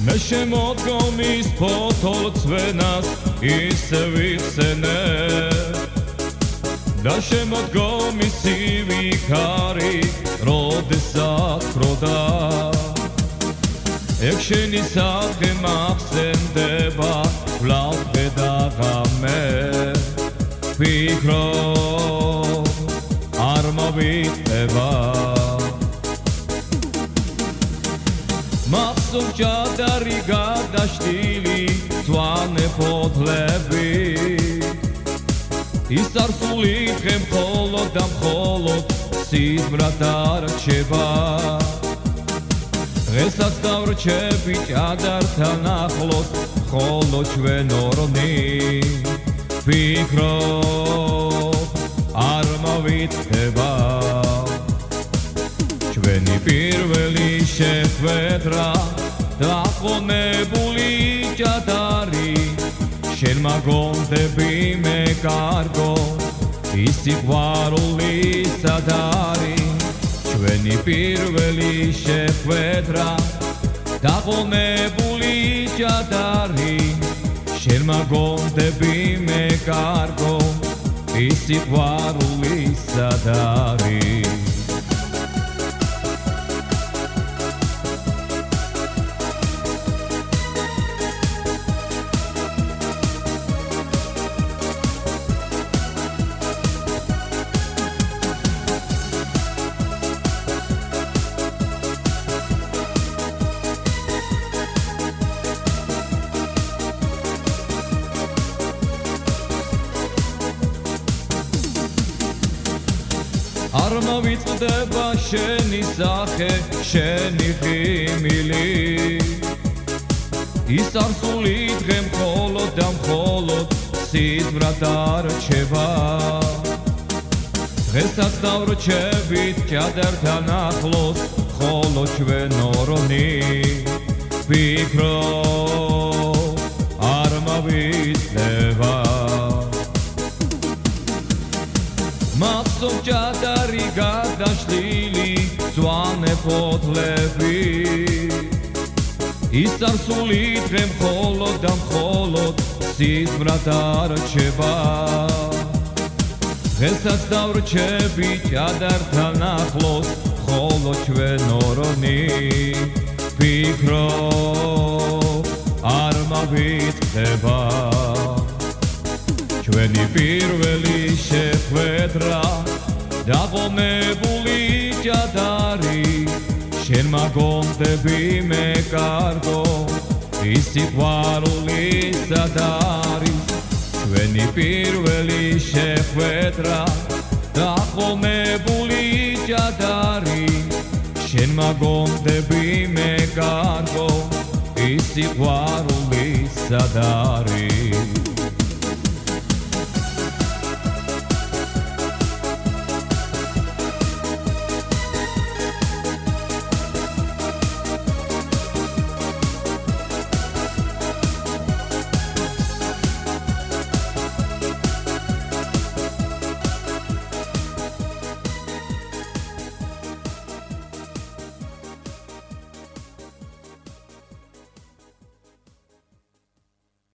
მე შემოდგომის ფოთოლცვენას ისე ვიხსენე და შემოდგომის სივიქარი როდესაც ხროდა ეგ შენი სახე მახსენდება ვლავ და ღამე ვფიქრობ არ მოვიტევა მახსოვს ჯადარი გადაშლილი მწვანე ფოთლები ის წარსული დღე მხოლოდ და მხოლოდ სიზმრად არ რჩება დღესაც დავრჩები ჭადართან ახლოს ხოლო ჩვენ ორნი ვფიქრობ არ მოვიტევა ჩვენი პირველი შეხვედრა დაყონებული ჭადარი შენ მაგონდები მე კარგო ის სიყვარული სად არის ჩვენი პირველი შეხვედრა დაყონებული ჭადარი შენ მაგონდები მე კარგო ის სიყვარული სად არის არ მოვიწყდება შენი სახე, შენი ხიმილი ის წარსული დღე მხოლოდ და მხოლოდ სიზმრად არ რჩება დღესაც დავრჩებით ჭადართან ახლოს ხოლო ჩვენ ორნი ვფიქრობ არ მოვიწყდება მახსოვს ჭადარი გადაშლილი მწვანე ფოთლები ის წარსული დღე მხოლოდ და მხოლოდ სიზმრად არ რჩება დღესაც დავრჩები ჭადართან ახლოს ხოლო ჩვენ ორნი ვფიქრობ არ მოვიწყდება ჩვენი პირველი შეხვედრა დაყონებული ჭადარი შენ მაგონდები მე კარგო ის სიყვარული სად არის ჩვენი პირველი შეხვედრა დაყონებული ჭადარი შენ მაგონდები მე კარგო ის სიყვარული სად არის